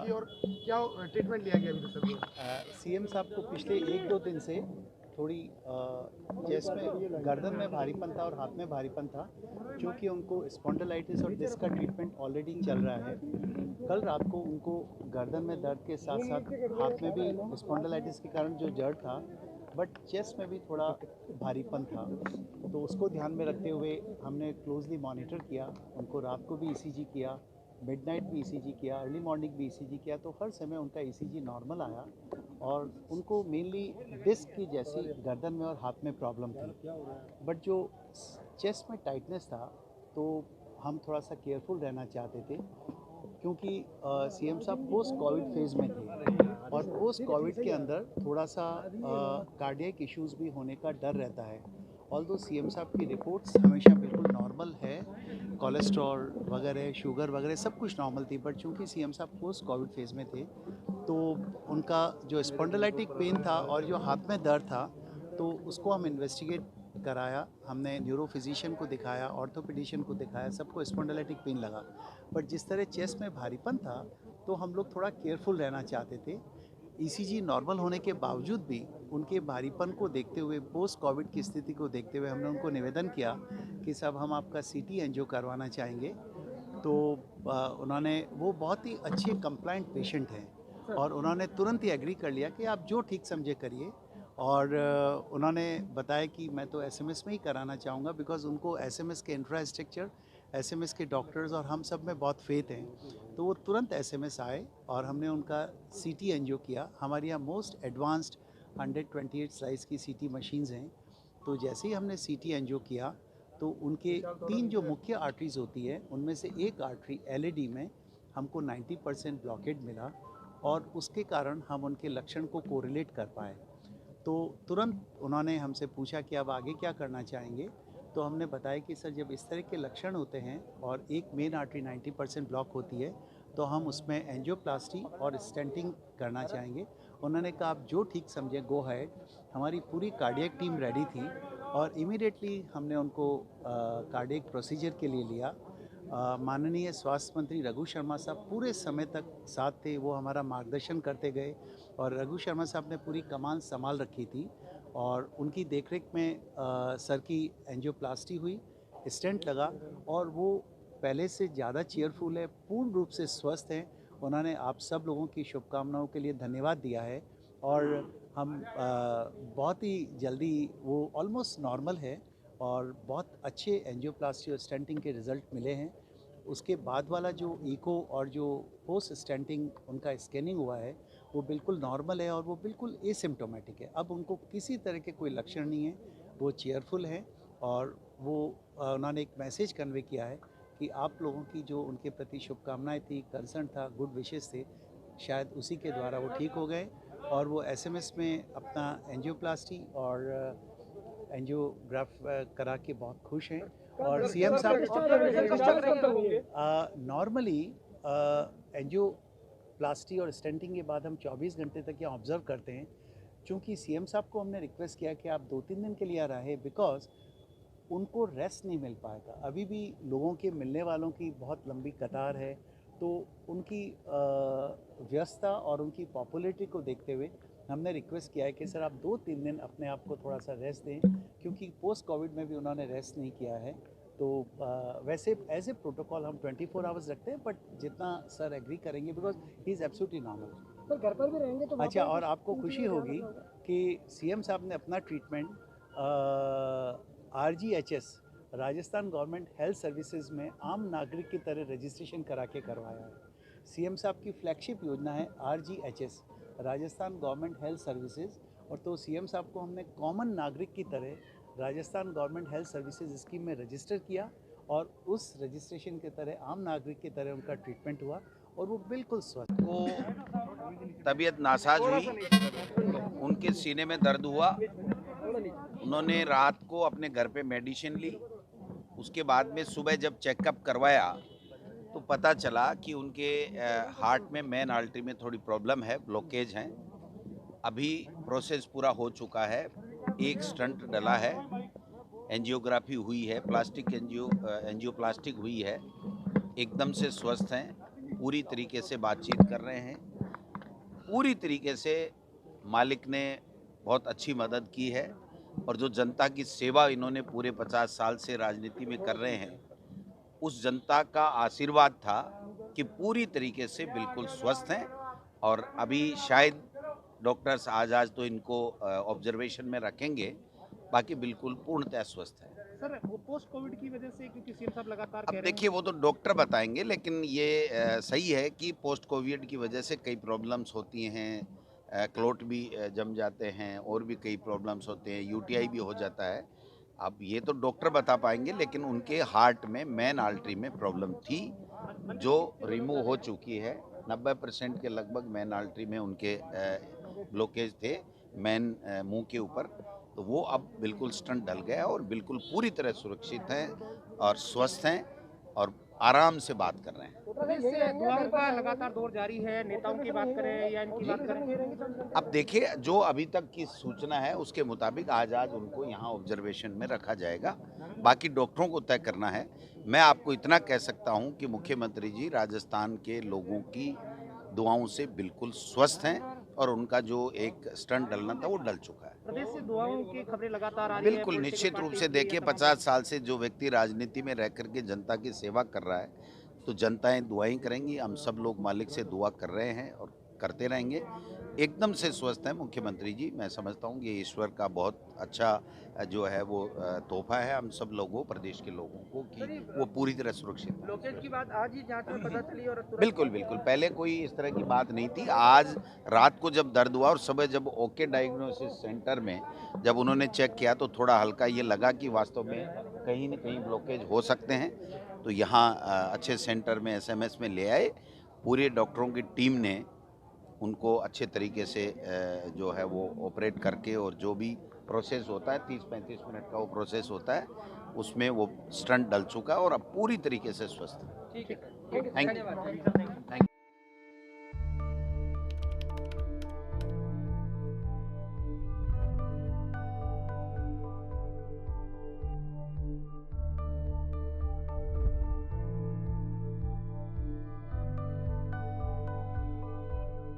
की और क्या ट्रीटमेंट लिया गया अभी तक सर? सीएम साहब को पिछले 1-2 दिन से थोड़ी चेस्ट में, गर्दन में भारीपन था और हाथ में भारीपन था, क्योंकि उनको स्पॉन्डिलाइटिस और डिस्क का ट्रीटमेंट ऑलरेडी चल रहा है। कल रात को उनको गर्दन में दर्द के साथ साथ हाथ में भी स्पॉन्डिलाइटिस के कारण जो जड़ था, बट चेस्ट में भी थोड़ा भारीपन था। तो उसको ध्यान में रखते हुए हमने क्लोजली मॉनिटर किया, उनको रात को भी ईसीजी किया, मिडनाइट भी ईसीजी किया, अर्ली मॉर्निंग भी ईसीजी किया, तो हर समय उनका ईसीजी नॉर्मल आया और उनको मेनली डिस्क की जैसी गर्दन में और हाथ में प्रॉब्लम थी। बट जो चेस्ट में टाइटनेस था, तो हम थोड़ा सा केयरफुल रहना चाहते थे, क्योंकि सीएम साहब पोस्ट कोविड फेज़ में थे और पोस्ट कोविड के अंदर थोड़ा सा कार्डियक इश्यूज भी होने का डर रहता है। ऑल्दो सीएम साहब की रिपोर्ट्स हमेशा बिल्कुल नॉर्मल है, कोलेस्ट्रॉल वगैरह, शुगर वगैरह सब कुछ नॉर्मल थी, बट चूँकि सीएम साहब पोस्ट कोविड फेज़ में थे, तो उनका जो स्पॉन्डिलाइटिक पेन था और जो हाथ में दर्द था, तो उसको हम इन्वेस्टिगेट कराया। हमने न्यूरो फिजिशियन को दिखाया, ऑर्थोपेडिशियन को दिखाया, सबको स्पॉन्डिलाइटिक पेन लगा। बट जिस तरह चेस्ट में भारीपन था, तो हम लोग थोड़ा केयरफुल रहना चाहते थे। ईसीजी नॉर्मल होने के बावजूद भी उनके भारीपन को देखते हुए, पोस्ट कोविड की स्थिति को देखते हुए, हमने उनको निवेदन किया कि साहब हम आपका सीटी एंजियो करवाना चाहेंगे। तो उन्होंने, वो बहुत ही अच्छे कंप्लाइंट पेशेंट हैं और उन्होंने तुरंत ही एग्री कर लिया कि आप जो ठीक समझे करिए। और उन्होंने बताया कि मैं तो एसएमएस में ही कराना चाहूँगा, बिकॉज़ उनको एसएमएस के इंफ्रास्ट्रक्चर, एसएमएस के डॉक्टर्स और हम सब में बहुत फेथ हैं। तो वो तुरंत एसएमएस आए और हमने उनका सीटी एंजियो किया। हमारे यहाँ मोस्ट एडवांस्ड 128 साइज़ की सीटी मशीन्स हैं। तो जैसे ही हमने सीटी एंजियो किया, तो उनके 3 जो मुख्य आर्टरीज़ होती है, उनमें से एक आर्टरी एलएडी में हमको 90% ब्लॉकेड मिला और उसके कारण हम उनके लक्षण को कोरिलेट कर पाए। तो तुरंत उन्होंने हमसे पूछा कि अब आगे क्या करना चाहेंगे। तो हमने बताया कि सर, जब इस तरह के लक्षण होते हैं और एक मेन आर्टरी 90% ब्लॉक होती है, तो हम उसमें एंजियोप्लास्टी और स्टेंटिंग करना चाहेंगे। उन्होंने कहा आप जो ठीक समझे, गो अहेड। हमारी पूरी कार्डियक टीम रेडी थी और इमीडिएटली हमने उनको कार्डियक प्रोसीजर के लिए लिया। माननीय स्वास्थ्य मंत्री रघु शर्मा साहब पूरे समय तक साथ थे, वो हमारा मार्गदर्शन करते गए और रघु शर्मा साहब ने पूरी कमान संभाल रखी थी और उनकी देखरेख में सर की एंजियोप्लास्टी हुई, स्टेंट लगा और वो पहले से ज़्यादा चीयरफुल है, पूर्ण रूप से स्वस्थ हैं। उन्होंने आप सब लोगों की शुभकामनाओं के लिए धन्यवाद दिया है और हम बहुत ही जल्दी, वो ऑलमोस्ट नॉर्मल है और बहुत अच्छे एंजियोप्लास्टी और स्टेंटिंग के रिज़ल्ट मिले हैं। उसके बाद वाला जो इको और जो पोस्ट स्टेंटिंग उनका स्कैनिंग हुआ है, वो बिल्कुल नॉर्मल है और वो बिल्कुल एसिम्प्टोमेटिक है। अब उनको किसी तरह के कोई लक्षण नहीं है, वो चेयरफुल हैं और वो उन्होंने एक मैसेज कन्वे किया है कि आप लोगों की जो उनके प्रति शुभकामनाएं थी, कंसर्न था, गुड विशेस थे, शायद उसी के द्वारा वो ठीक हो गए और वो एसएमएस में अपना एंजियोप्लास्टी और एंजियोग्राफ करा के बहुत खुश हैं। और सीएम साहब नॉर्मली एंजियोप्लास्टी और स्टेंटिंग के बाद हम 24 घंटे तक यहाँ ऑब्जर्व करते हैं। चूँकि सीएम साहब को हमने रिक्वेस्ट किया कि आप 2-3 दिन के लिए आ रहे, बिकॉज उनको रेस्ट नहीं मिल पाएगा। अभी भी लोगों के मिलने वालों की बहुत लंबी कतार है, तो उनकी व्यस्तता और उनकी पॉपुलैरिटी को देखते हुए हमने रिक्वेस्ट किया है कि सर आप 2-3 दिन अपने आप को थोड़ा सा रेस्ट दें, क्योंकि पोस्ट कोविड में भी उन्होंने रेस्ट नहीं किया है। तो वैसे एज ए प्रोटोकॉल हम 24 आवर्स रखते हैं, बट जितना सर एग्री करेंगे, because he is absolutely normal. Sir घर पर भी रहेंगे तो अच्छा, और आपको खुशी होगी कि सीएम साहब ने अपना treatment RGHS, Rajasthan government health services में आम नागरिक की तरह रजिस्ट्रेशन करा के करवाया है। सीएम साहब की फ्लैगशिप योजना है RGHS, Rajasthan government health services, और तो सीएम साहब को हमने कॉमन नागरिक की तरह Rajasthan government health services scheme में रजिस्टर किया और उस रजिस्ट्रेशन के तरह आम नागरिक की तरह उनका ट्रीटमेंट हुआ और वो बिल्कुल स्वस्थ को तबीयत नासाज हुई, उनके सीने में दर्द हुआ। उन्होंने रात को अपने घर पे मेडिसिन ली। उसके बाद में सुबह जब चेकअप करवाया तो पता चला कि उनके हार्ट में मेन आर्टरी में थोड़ी प्रॉब्लम है, ब्लॉकेज है। अभी प्रोसेस पूरा हो चुका है, एक स्टंट डला है, एंजियोग्राफी हुई है, एंजियोप्लास्टिक हुई है, एकदम से स्वस्थ हैं। पूरी तरीके से बातचीत कर रहे हैं। पूरी तरीके से मालिक ने बहुत अच्छी मदद की है और जो जनता की सेवा इन्होंने पूरे 50 साल से राजनीति में कर रहे हैं, उस जनता का आशीर्वाद था कि पूरी तरीके से बिल्कुल स्वस्थ हैं और अभी शायद डॉक्टर्स आज तो इनको ऑब्जर्वेशन में रखेंगे, बाकी बिल्कुल पूर्णतः स्वस्थ है। सर वो पोस्ट कोविड की वजह से, क्योंकि सीएम साहब लगातार अब देखिए वो तो डॉक्टर बताएंगे, लेकिन ये सही है कि पोस्ट कोविड की वजह से कई प्रॉब्लम्स होती हैं, क्लोट भी जम जाते हैं और भी कई प्रॉब्लम्स होते हैं, यूटीआई भी हो जाता है। अब ये तो डॉक्टर बता पाएंगे, लेकिन उनके हार्ट में मेन आर्टरी में प्रॉब्लम थी जो रिमूव हो चुकी है। 90% के लगभग मेन आर्टरी में उनके ब्लॉकेज थे मेन मुंह के ऊपर, तो वो अब बिल्कुल स्टंट डल गया और बिल्कुल पूरी तरह सुरक्षित हैं और स्वस्थ हैं और आराम से बात कर रहे हैं। प्रदेश से दुआओं का लगातार दौर जारी है, नेताओं की बात करें या इनकी बात करें। अब देखिए जो अभी तक की सूचना है उसके मुताबिक आज उनको यहाँ ऑब्जर्वेशन में रखा जाएगा, बाकी डॉक्टरों को तय करना है। मैं आपको इतना कह सकता हूँ कि मुख्यमंत्री जी राजस्थान के लोगों की दुआओं से बिल्कुल स्वस्थ हैं और उनका जो एक स्टंट डलना था वो डल चुका है। प्रदेश से दुआओं की खबरें लगातार आ रही है। बिल्कुल निश्चित रूप से देखिए 50 साल से जो व्यक्ति राजनीति में रह करके जनता की सेवा कर रहा है, तो जनताएं दुआएं करेंगी। हम सब लोग मालिक से दुआ कर रहे हैं और करते रहेंगे। एकदम से स्वस्थ है मुख्यमंत्री जी। मैं समझता हूँ ये ईश्वर का बहुत अच्छा जो है वो तोहफा है हम सब लोगों, प्रदेश के लोगों को, कि वो पूरी तरह सुरक्षित है। लोकेश की बात आज ही जांच में पता चली और बिल्कुल बिल्कुल, पहले कोई इस तरह की बात नहीं थी। आज रात को जब दर्द हुआ और सुबह जब ओके डायग्नोसिस सेंटर में जब उन्होंने चेक किया तो थोड़ा हल्का ये लगा कि वास्तव में कहीं न कहीं ब्लॉकेज हो सकते हैं, तो यहाँ अच्छे सेंटर में एसएमएस में ले आए। पूरे डॉक्टरों की टीम ने उनको अच्छे तरीके से जो है वो ऑपरेट करके, और जो भी प्रोसेस होता है 30-35 मिनट का वो प्रोसेस होता है, उसमें वो स्टंट डल चुका है और अब पूरी तरीके से स्वस्थ है। ठीक है, थैंक यू।